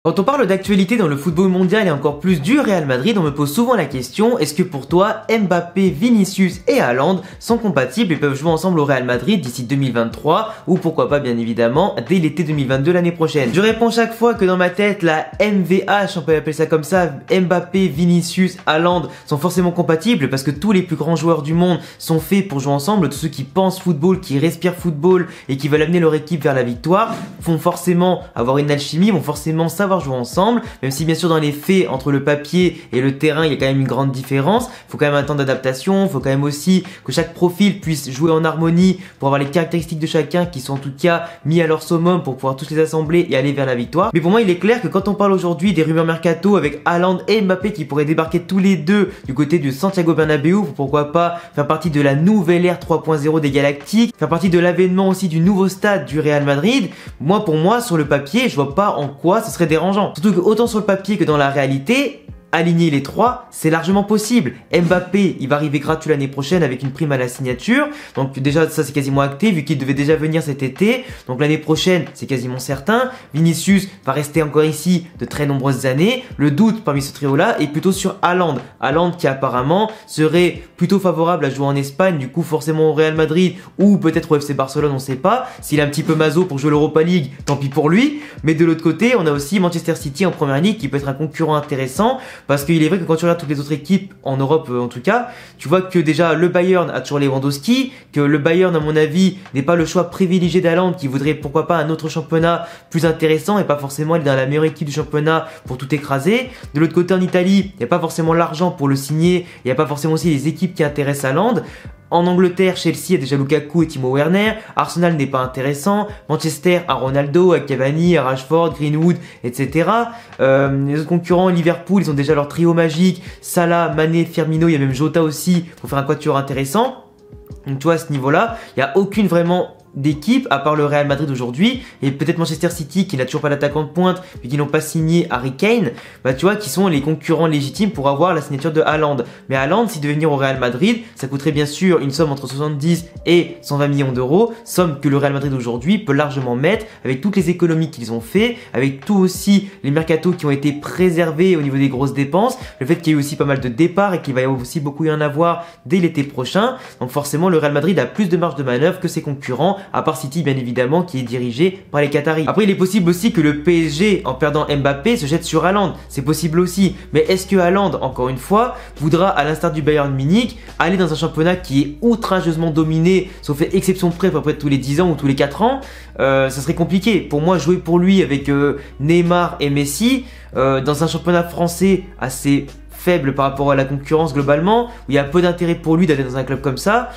Quand on parle d'actualité dans le football mondial et encore plus du Real Madrid, on me pose souvent la question, est-ce que pour toi, Mbappé, Vinicius et Haaland sont compatibles et peuvent jouer ensemble au Real Madrid d'ici 2023 ou pourquoi pas bien évidemment dès l'été 2022 l'année prochaine? Je réponds chaque fois que dans ma tête, la MVH, on peut appeler ça comme ça, Mbappé, Vinicius, Haaland sont forcément compatibles parce que tous les plus grands joueurs du monde sont faits pour jouer ensemble. Tous ceux qui pensent football, qui respirent football et qui veulent amener leur équipe vers la victoire vont forcément avoir une alchimie, vont forcément savoir jouer ensemble, même si bien sûr dans les faits entre le papier et le terrain il y a quand même une grande différence. Il faut quand même un temps d'adaptation, il faut quand même aussi que chaque profil puisse jouer en harmonie pour avoir les caractéristiques de chacun qui sont en tout cas mis à leur summum pour pouvoir tous les assembler et aller vers la victoire. Mais pour moi il est clair que quand on parle aujourd'hui des rumeurs mercato avec Haaland et Mbappé qui pourraient débarquer tous les deux du côté du Santiago Bernabéu, pourquoi pas faire partie de la nouvelle ère 3.0 des Galactiques, faire partie de l'avènement aussi du nouveau stade du Real Madrid, pour moi sur le papier je vois pas en quoi ce serait dérangeant. Surtout que autant sur le papier que dans la réalité, aligner les trois, c'est largement possible. Mbappé, il va arriver gratuit l'année prochaine avec une prime à la signature. Donc déjà, ça c'est quasiment acté vu qu'il devait déjà venir cet été. Donc l'année prochaine, c'est quasiment certain. Vinicius va rester encore ici de très nombreuses années. Le doute parmi ce trio-là est plutôt sur Haaland. Haaland qui apparemment serait plutôt favorable à jouer en Espagne, du coup forcément au Real Madrid ou peut-être au FC Barcelone, on sait pas. S'il est un petit peu maso pour jouer l'Europa League, tant pis pour lui. Mais de l'autre côté, on a aussi Manchester City en première ligue qui peut être un concurrent intéressant. Parce qu'il est vrai que quand tu regardes toutes les autres équipes, en Europe en tout cas, tu vois que déjà le Bayern a toujours Lewandowski, que le Bayern à mon avis n'est pas le choix privilégié d'Haaland qui voudrait pourquoi pas un autre championnat plus intéressant et pas forcément aller dans la meilleure équipe du championnat pour tout écraser. De l'autre côté en Italie, il n'y a pas forcément l'argent pour le signer, il n'y a pas forcément aussi les équipes qui intéressent Haaland. En Angleterre, Chelsea a déjà Lukaku et Timo Werner, Arsenal n'est pas intéressant, Manchester a Ronaldo, a Cavani, a Rashford, Greenwood, etc. Les autres concurrents, Liverpool, ils ont déjà leur trio magique, Salah, Mané, Firmino, il y a même Jota aussi pour faire un quatuor intéressant. Donc tu vois à ce niveau-là, il n'y a aucune vraiment d'équipe à part le Real Madrid aujourd'hui et peut-être Manchester City qui n'a toujours pas d'attaquant de pointe puis qui n'ont pas signé Harry Kane, tu vois qui sont les concurrents légitimes pour avoir la signature de Haaland. Mais Haaland s'il devait venir au Real Madrid, ça coûterait bien sûr une somme entre 70 et 120 millions d'euros, somme que le Real Madrid aujourd'hui peut largement mettre avec toutes les économies qu'ils ont fait, avec tout aussi les mercatos qui ont été préservés au niveau des grosses dépenses, le fait qu'il y ait eu aussi pas mal de départs et qu'il va y aussi beaucoup y en avoir dès l'été prochain. Donc forcément le Real Madrid a plus de marge de manœuvre que ses concurrents, à part City bien évidemment qui est dirigé par les Qataris. Après il est possible aussi que le PSG en perdant Mbappé se jette sur Haaland, c'est possible aussi, mais est-ce que Haaland encore une fois voudra à l'instar du Bayern Munich aller dans un championnat qui est outrageusement dominé, sauf exception près à peu près tous les 10 ans ou tous les 4 ans, ça serait compliqué. Pour moi jouer pour lui avec Neymar et Messi dans un championnat français assez faible par rapport à la concurrence globalement, où il y a peu d'intérêt pour lui d'aller dans un club comme ça,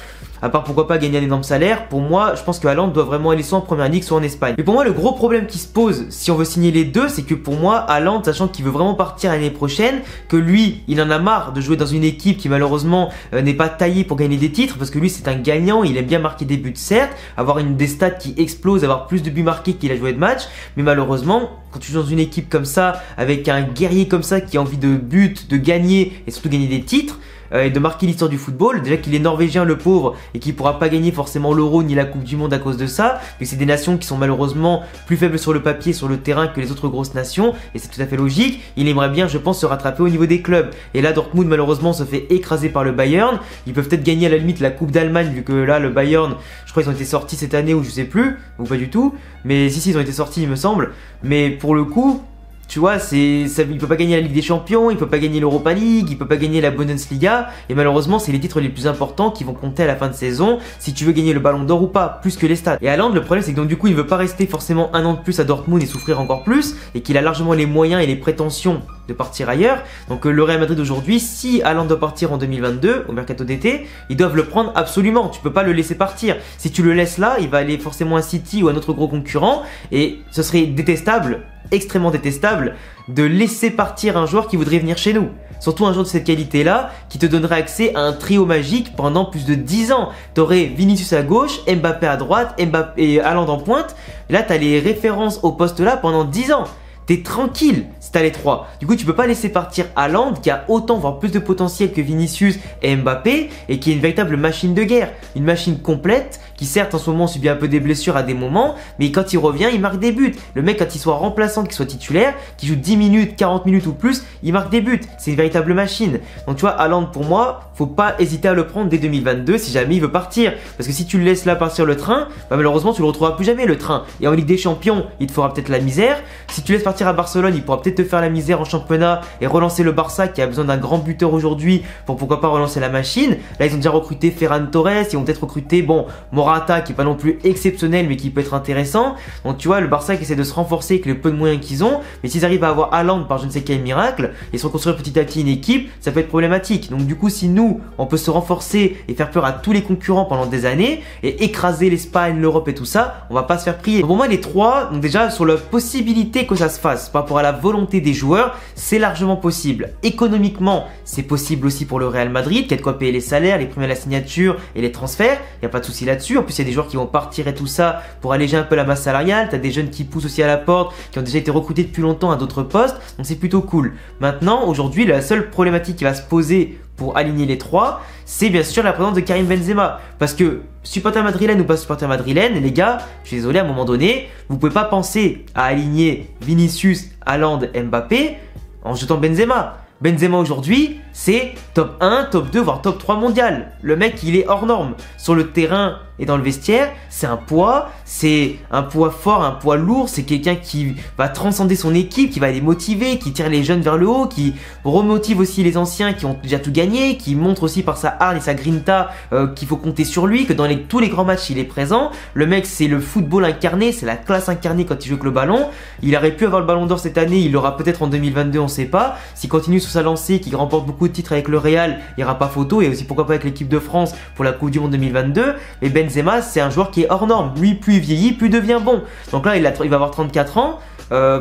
à part pourquoi pas gagner un énorme salaire. Pour moi, je pense que Haaland doit vraiment aller soit en première ligue, soit en Espagne. Mais pour moi, le gros problème qui se pose si on veut signer les deux, c'est que pour moi, Haaland, sachant qu'il veut vraiment partir l'année prochaine, que lui, il en a marre de jouer dans une équipe qui malheureusement n'est pas taillée pour gagner des titres, parce que lui, c'est un gagnant, il aime bien marquer des buts certes, avoir des stats qui explosent, avoir plus de buts marqués qu'il a joué de match, mais malheureusement, quand tu joues dans une équipe comme ça, avec un guerrier comme ça qui a envie de but, de gagner et surtout gagner des titres, et de marquer l'histoire du football, déjà qu'il est norvégien le pauvre et qu'il pourra pas gagner forcément l'Euro ni la Coupe du Monde à cause de ça, mais c'est des nations qui sont malheureusement plus faibles sur le papier, sur le terrain que les autres grosses nations, et c'est tout à fait logique. Il aimerait bien, je pense, se rattraper au niveau des clubs, et là Dortmund malheureusement se fait écraser par le Bayern. Ils peuvent peut-être gagner à la limite la Coupe d'Allemagne vu que là le Bayern, je crois ils ont été sortis cette année ou je sais plus, ou pas du tout, mais si ils ont été sortis il me semble, mais pour le coup tu vois, il peut pas gagner la Ligue des Champions, il peut pas gagner l'Europa League, il peut pas gagner la Bundesliga, et malheureusement c'est les titres les plus importants qui vont compter à la fin de saison si tu veux gagner le Ballon d'Or ou pas, plus que les stats. Et Haaland, le problème c'est que donc du coup il veut pas rester forcément un an de plus à Dortmund et souffrir encore plus, et qu'il a largement les moyens et les prétentions de partir ailleurs. Donc le Real Madrid aujourd'hui, si Haaland doit partir en 2022 au mercato d'été, ils doivent le prendre absolument, tu peux pas le laisser partir. Si tu le laisses là, il va aller forcément à City ou à un autre gros concurrent, et ce serait détestable, extrêmement détestable de laisser partir un joueur qui voudrait venir chez nous. Surtout un joueur de cette qualité-là qui te donnerait accès à un trio magique pendant plus de 10 ans. T'aurais Vinicius à gauche, Mbappé à droite, Mbappé et Haaland en pointe. Là, t'as les références au poste là pendant 10 ans. t'es tranquille si t'as les trois. Du coup, tu peux pas laisser partir Haaland qui a autant, voire plus de potentiel que Vinicius et Mbappé et qui est une véritable machine de guerre. Une machine complète qui certes en ce moment subit un peu des blessures à des moments, mais quand il revient, il marque des buts. Le mec, quand il soit remplaçant, qu'il soit titulaire, qu'il joue 10 minutes, 40 minutes ou plus, il marque des buts. C'est une véritable machine. Donc tu vois, Haaland pour moi, faut pas hésiter à le prendre dès 2022 si jamais il veut partir. Parce que si tu le laisses là partir le train, bah malheureusement tu le retrouveras plus jamais le train. Et en Ligue des Champions, il te fera peut-être la misère. Si tu laisses partir à Barcelone, il pourra peut-être te faire la misère en championnat et relancer le Barça qui a besoin d'un grand buteur aujourd'hui pour pourquoi pas relancer la machine. Là ils ont déjà recruté Ferran Torres, ils vont peut-être recruter Morata qui est pas non plus exceptionnel mais qui peut être intéressant. Donc tu vois le Barça qui essaie de se renforcer avec les peu de moyens qu'ils ont, mais s'ils arrivent à avoir Haaland par je ne sais quel miracle et se reconstruire petit à petit une équipe, ça peut être problématique. Donc du coup si nous on peut se renforcer et faire peur à tous les concurrents pendant des années et écraser l'Espagne, l'Europe et tout ça, on va pas se faire prier. Donc pour moi les trois, donc déjà sur la possibilité que ça se fasse par rapport à la volonté des joueurs, c'est largement possible. Économiquement, c'est possible aussi pour le Real Madrid qui a de quoi payer les salaires, les primes à la signature et les transferts, il n'y a pas de souci là-dessus. En plus il y a des joueurs qui vont partir et tout ça pour alléger un peu la masse salariale, tu as des jeunes qui poussent aussi à la porte, qui ont déjà été recrutés depuis longtemps à d'autres postes, donc c'est plutôt cool. Maintenant, aujourd'hui, la seule problématique qui va se poser pour aligner les trois, c'est bien sûr la présence de Karim Benzema. Parce que supporter madrilène ou pas supporter madrilène, les gars, je suis désolé, à un moment donné, vous pouvez pas penser à aligner Vinicius, Haaland, Mbappé en jetant Benzema. Benzema aujourd'hui, c'est top 1, top 2, voire top 3 mondial. Le mec, il est hors norme. Sur le terrain et dans le vestiaire, c'est un poids fort, un poids lourd. C'est quelqu'un qui va transcender son équipe, qui va les motiver, qui tire les jeunes vers le haut, qui remotive aussi les anciens qui ont déjà tout gagné, qui montre aussi par sa hargne et sa grinta qu'il faut compter sur lui, que dans tous les grands matchs, il est présent. Le mec, c'est le football incarné, c'est la classe incarnée quand il joue avec le ballon. Il aurait pu avoir le ballon d'or cette année, il l'aura peut-être en 2022, on sait pas. S'il continue sur sa lancée, qu'il remporte beaucoup de titres avec le Real, il n'y aura pas photo, et aussi pourquoi pas avec l'équipe de France pour la Coupe du Monde 2022. Mais Benzema, c'est un joueur qui est hors norme. Lui, plus il vieillit, plus il devient bon. Donc là, il va avoir 34 ans.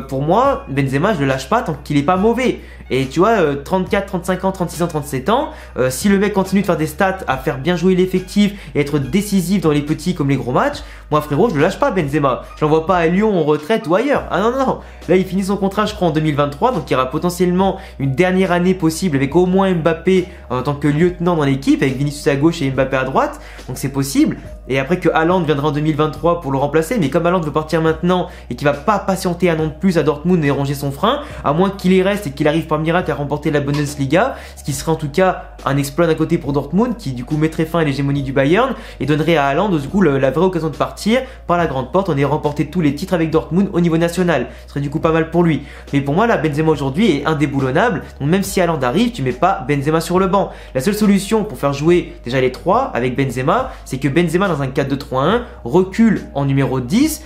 Pour moi, Benzema, je le lâche pas tant qu'il est pas mauvais. Et tu vois, 34, 35 ans, 36 ans, 37 ans, si le mec continue de faire des stats, à faire bien jouer l'effectif et être décisif dans les petits comme les gros matchs, moi frérot, je le lâche pas Benzema. Je l'envoie pas à Lyon en retraite ou ailleurs. Ah non, non. Là, il finit son contrat, je crois, en 2023, donc il y aura potentiellement une dernière année possible avec au moins Mbappé en tant que lieutenant dans l'équipe, avec Vinicius à gauche et Mbappé à droite. Donc c'est possible. Et après que Haaland viendra en 2023 pour le remplacer, mais comme Haaland veut partir maintenant et qu'il va pas patienter un an de plus à Dortmund et ranger son frein, à moins qu'il y reste et qu'il arrive par miracle à remporter la Bundesliga, ce qui serait en tout cas un exploit d'un côté pour Dortmund, qui du coup mettrait fin à l'hégémonie du Bayern et donnerait à Haaland du coup la vraie occasion de partir par la grande porte en ayant remporté tous les titres avec Dortmund au niveau national. Ce serait du coup pas mal pour lui. Mais pour moi là, Benzema aujourd'hui est indéboulonnable, donc même si Haaland arrive, tu mets pas Benzema sur le banc. La seule solution pour faire jouer déjà les trois avec Benzema, c'est que Benzema dans un 4-2-3-1 recule en numéro 10,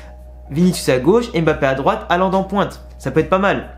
Vinicius à gauche, Mbappé à droite, Haaland en pointe. Ça peut être pas mal.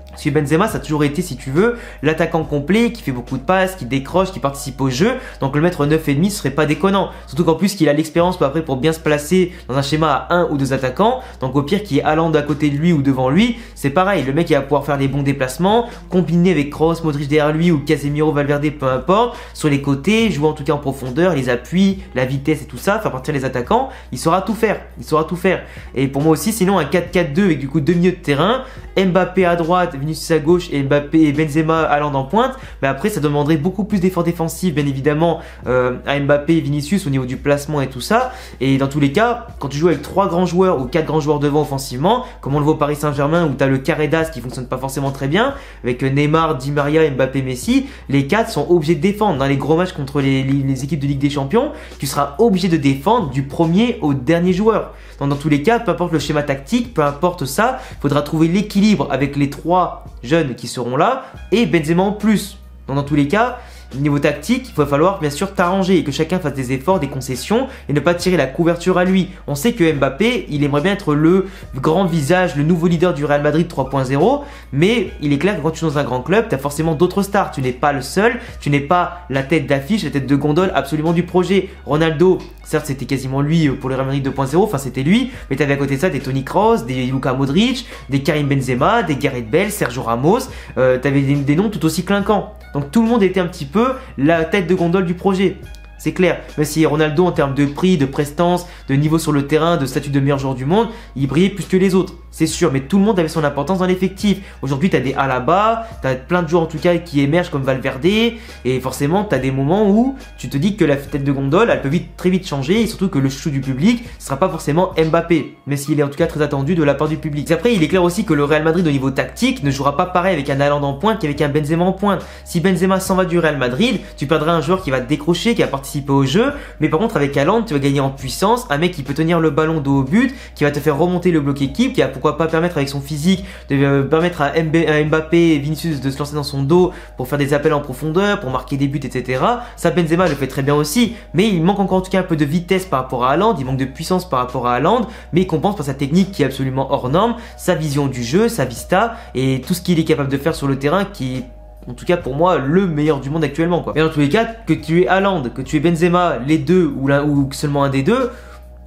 Parce que Benzema, ça a toujours été, si tu veux, l'attaquant complet, qui fait beaucoup de passes, qui décroche, qui participe au jeu. Donc le mettre 9,5 ce serait pas déconnant. Surtout qu'en plus, qu'il a l'expérience après pour bien se placer dans un schéma à un ou deux attaquants. Donc au pire, qu'il y ait Haaland à côté de lui ou devant lui, c'est pareil. Le mec, il va pouvoir faire des bons déplacements, combiner avec Kroos, Modric derrière lui ou Casemiro, Valverde, peu importe. Sur les côtés, jouer en tout cas en profondeur, les appuis, la vitesse et tout ça, faire partir les attaquants. Il saura tout faire. Il saura tout faire. Et pour moi aussi, sinon, un 4-4-2 avec du coup deux milieux de terrain, Mbappé à droite, Vinicius à gauche et Mbappé et Benzema Haaland en pointe, mais après ça demanderait beaucoup plus d'efforts défensifs bien évidemment à Mbappé et Vinicius au niveau du placement et tout ça. Et dans tous les cas, quand tu joues avec 3 grands joueurs ou 4 grands joueurs devant offensivement, comme on le voit au Paris Saint-Germain où tu as le carré d'as qui fonctionne pas forcément très bien, avec Neymar, Di Maria, Mbappé, Messi, les 4 sont obligés de défendre. Dans les gros matchs contre les équipes de Ligue des Champions, tu seras obligé de défendre du premier au dernier joueur. Donc dans tous les cas, peu importe le schéma tactique, peu importe ça, il faudra trouver l'équilibre avec les 3 jeunes qui seront là et Benzema en plus. Donc dans tous les cas, niveau tactique, il va falloir bien sûr t'arranger et que chacun fasse des efforts, des concessions et ne pas tirer la couverture à lui. On sait que Mbappé, il aimerait bien être le grand visage, le nouveau leader du Real Madrid 3.0, mais il est clair que quand tu es dans un grand club, tu as forcément d'autres stars. Tu n'es pas le seul, tu n'es pas la tête d'affiche, la tête de gondole absolument du projet. Ronaldo, certes c'était quasiment lui pour le Real Madrid 2.0, enfin c'était lui, mais tu avais à côté de ça des Toni Kroos, des Luka Modric, des Karim Benzema, des Gareth Bale, Sergio Ramos, tu avais des noms tout aussi clinquants. Donc tout le monde était un petit peu la tête de gondole du projet. C'est clair, même si Ronaldo en termes de prix, de prestance, de niveau sur le terrain, de statut de meilleur joueur du monde, il brillait plus que les autres. c'est sûr, mais tout le monde avait son importance dans l'effectif. Aujourd'hui, tu as des Alaba, tu as plein de joueurs en tout cas qui émergent comme Valverde, et forcément, tu as des moments où tu te dis que la tête de gondole, elle peut très vite changer, et surtout que le chouchou du public ne sera pas forcément Mbappé, mais s'il est en tout cas très attendu de la part du public. Après, il est clair aussi que le Real Madrid au niveau tactique ne jouera pas pareil avec un Haaland en pointe qu'avec un Benzema en pointe. Si Benzema s'en va du Real Madrid, tu perdras un joueur qui va te décrocher, qui va participer au jeu, mais par contre avec Haaland, tu vas gagner en puissance, un mec qui peut tenir le ballon dos au but, qui va te faire remonter le bloc équipe, qui va pourquoi pas permettre avec son physique de permettre à Mbappé et Vinicius de se lancer dans son dos pour faire des appels en profondeur, pour marquer des buts, etc. Ça, Benzema le fait très bien aussi, mais il manque encore en tout cas un peu de vitesse par rapport à Haaland, il manque de puissance par rapport à Haaland, mais il compense par sa technique qui est absolument hors norme, sa vision du jeu, sa vista et tout ce qu'il est capable de faire sur le terrain qui est en tout cas pour moi le meilleur du monde actuellement quoi. Mais dans tous les cas, que tu es Haaland, que tu es Benzema, les deux ou seulement un des deux,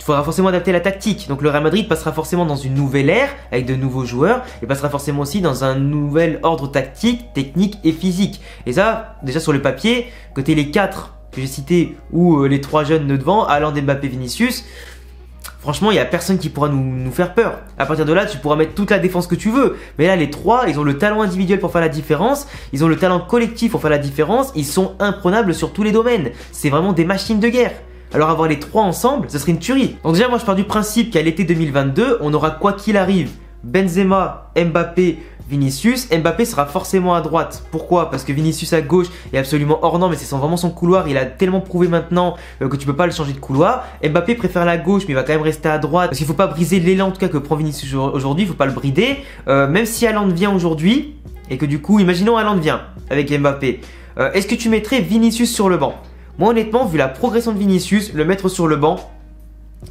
il faudra forcément adapter la tactique. Donc le Real Madrid passera forcément dans une nouvelle ère avec de nouveaux joueurs et passera forcément aussi dans un nouvel ordre tactique, technique et physique. Et ça, déjà sur le papier, que tu es les 4 que j'ai cités ou les 3 jeunes de devant, Haaland, Mbappé, Vinicius, franchement, il n'y a personne qui pourra nous faire peur. À partir de là, tu pourras mettre toute la défense que tu veux. Mais là, les 3, ils ont le talent individuel pour faire la différence. Ils ont le talent collectif pour faire la différence. Ils sont imprenables sur tous les domaines. C'est vraiment des machines de guerre. Alors avoir les 3 ensemble, ce serait une tuerie. Donc déjà, moi, je pars du principe qu'à l'été 2022, on aura quoi qu'il arrive Benzema, Mbappé, Vinicius. Mbappé sera forcément à droite. Pourquoi? Parce que Vinicius à gauche est absolument hors norme, mais c'est vraiment son couloir. Il a tellement prouvé maintenant que tu peux pas le changer de couloir. Mbappé préfère la gauche, mais il va quand même rester à droite. Parce qu'il faut pas briser l'élan en tout cas que prend Vinicius aujourd'hui. Il faut pas le brider. Même si Haaland vient aujourd'hui, et que du coup, imaginons Haaland vient avec Mbappé. Est-ce que tu mettrais Vinicius sur le banc? Moi honnêtement, vu la progression de Vinicius, le mettre sur le banc,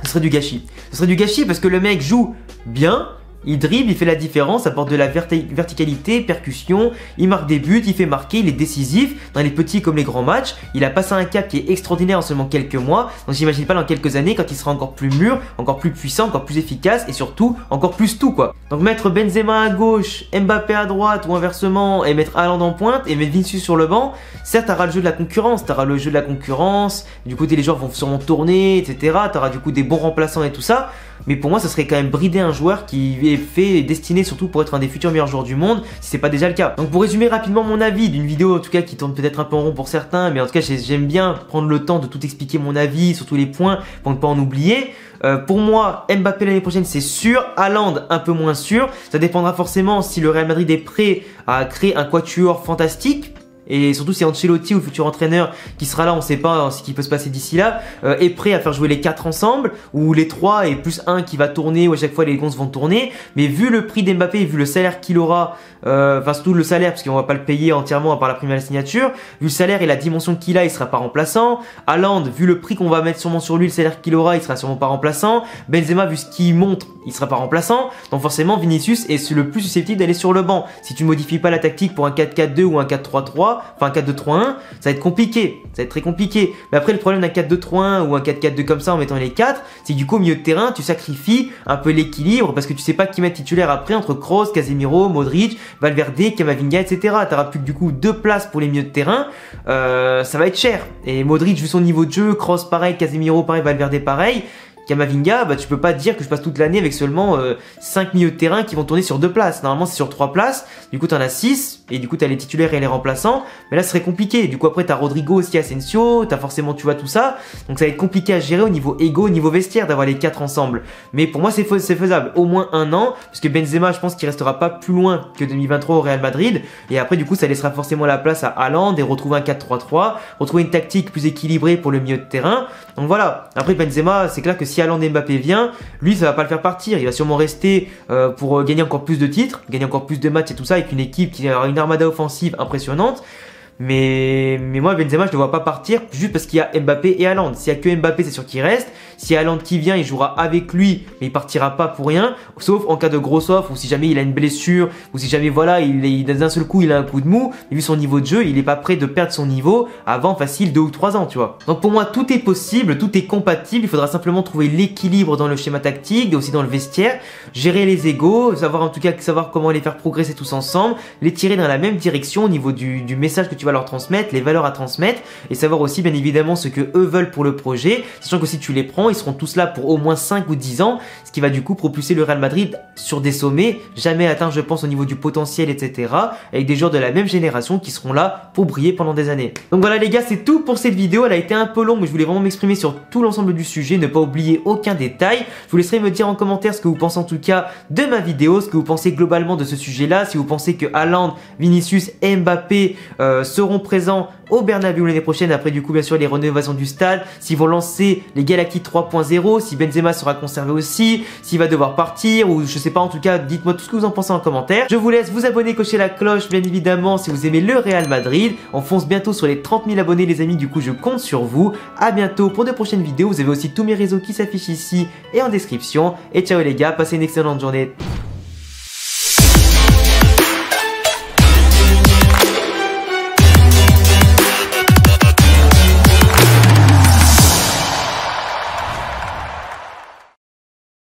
ce serait du gâchis. Ce serait du gâchis parce que le mec joue bien. Il dribble, il fait la différence, apporte de la verticalité, percussion, il marque des buts, il fait marquer, il est décisif dans les petits comme les grands matchs. Il a passé un cap qui est extraordinaire en seulement quelques mois. Donc j'imagine pas dans quelques années quand il sera encore plus mûr, encore plus puissant, encore plus efficace et surtout encore plus tout quoi. Donc mettre Benzema à gauche, Mbappé à droite ou inversement et mettre Haaland en pointe et mettre Vinicius sur le banc, certes t'auras le jeu de la concurrence, du coup les joueurs vont sûrement tourner, etc. T'auras du coup des bons remplaçants et tout ça. Mais pour moi, ça serait quand même brider un joueur qui est fait et destiné surtout pour être un des futurs meilleurs joueurs du monde, si c'est pas déjà le cas. Donc pour résumer rapidement mon avis d'une vidéo en tout cas qui tourne peut-être un peu en rond pour certains, mais en tout cas j'aime bien prendre le temps de tout expliquer mon avis sur tous les points pour ne pas en oublier. Pour moi, Mbappé l'année prochaine c'est sûr, Haaland un peu moins sûr. Ça dépendra forcément si le Real Madrid est prêt à créer un quatuor fantastique. Et surtout si Ancelotti ou le futur entraîneur qui sera là, on sait pas ce qui peut se passer d'ici là, est prêt à faire jouer les 4 ensemble, ou les 3 et plus un qui va tourner, ou à chaque fois les 11 vont tourner. Mais vu le prix d'Mbappé, vu le salaire qu'il aura, enfin surtout le salaire, parce qu'on va pas le payer entièrement à part la prime à la signature, vu le salaire et la dimension qu'il a, il sera pas remplaçant. Haaland, vu le prix qu'on va mettre sûrement sur lui, le salaire qu'il aura, il sera sûrement pas remplaçant. Benzema, vu ce qu'il montre, il sera pas remplaçant. Donc forcément, Vinicius est le plus susceptible d'aller sur le banc. Si tu modifies pas la tactique pour un 4-4-2 ou un 4-3-3, enfin un 4-2-3-1, ça va être compliqué, ça va être très compliqué. Mais après le problème d'un 4-2-3-1 ou un 4-4-2 comme ça en mettant les 4, c'est que du coup au milieu de terrain tu sacrifies un peu l'équilibre parce que tu sais pas qui mettre titulaire après entre Kroos, Casemiro, Modric, Valverde, Camavinga, etc. T'auras plus que du coup 2 places pour les milieux de terrain, ça va être cher. Et Modric vu son niveau de jeu, Kroos pareil, Casemiro pareil, Valverde pareil. Camavinga, bah tu peux pas te dire que je passe toute l'année avec seulement 5 milieux de terrain qui vont tourner sur 2 places. Normalement c'est sur 3 places, du coup t'en as 6, et du coup t'as les titulaires et les remplaçants, mais là ce serait compliqué. Du coup après t'as Rodrigo aussi, Asensio, t'as forcément tu vois tout ça, donc ça va être compliqué à gérer au niveau égo, au niveau vestiaire d'avoir les 4 ensemble. Mais pour moi c'est faisable, au moins un an, parce que Benzema je pense qu'il restera pas plus loin que 2023 au Real Madrid, et après du coup ça laissera forcément la place à Haaland et retrouver un 4-3-3, retrouver une tactique plus équilibrée pour le milieu de terrain. Donc voilà, après Benzema c'est clair que si Haaland et Mbappé vient, lui ça va pas le faire partir, il va sûrement rester pour gagner encore plus de titres, gagner encore plus de matchs et tout ça avec une équipe qui aura une armada offensive impressionnante. Mais moi Benzema je ne vois pas partir juste parce qu'il y a Mbappé et Haaland. S'il y a que Mbappé c'est sûr qu'il reste. Si Haaland qui vient il jouera avec lui mais il partira pas pour rien. Sauf en cas de grosse offre ou si jamais il a une blessure ou si jamais voilà d'un seul coup il a un coup de mou. Et vu son niveau de jeu il est pas prêt de perdre son niveau avant facile 2 ou 3 ans tu vois. Donc pour moi tout est possible, tout est compatible. Il faudra simplement trouver l'équilibre dans le schéma tactique et aussi dans le vestiaire. Gérer les égos, savoir en tout cas savoir comment les faire progresser tous ensemble. Les tirer dans la même direction au niveau du message que tu vas leur transmettre, les valeurs à transmettre et savoir aussi bien évidemment ce que eux veulent pour le projet, sachant que si tu les prends, ils seront tous là pour au moins 5 ou 10 ans, ce qui va du coup propulser le Real Madrid sur des sommets jamais atteints je pense au niveau du potentiel etc. avec des joueurs de la même génération qui seront là pour briller pendant des années. Donc voilà les gars, c'est tout pour cette vidéo, elle a été un peu longue mais je voulais vraiment m'exprimer sur tout l'ensemble du sujet, ne pas oublier aucun détail. Je vous laisserai me dire en commentaire ce que vous pensez en tout cas de ma vidéo, ce que vous pensez globalement de ce sujet là, si vous pensez que Haaland, Vinicius et Mbappé seront présents au Bernabéu l'année prochaine après du coup bien sûr les rénovations du stade, s'ils vont lancer les Galactiques 3.0, si Benzema sera conservé aussi, s'il va devoir partir ou je sais pas, en tout cas dites-moi tout ce que vous en pensez en commentaire. Je vous laisse vous abonner, cocher la cloche bien évidemment si vous aimez le Real Madrid. On fonce bientôt sur les 30 000 abonnés les amis, du coup je compte sur vous. À bientôt pour de prochaines vidéos, vous avez aussi tous mes réseaux qui s'affichent ici et en description et ciao les gars, passez une excellente journée.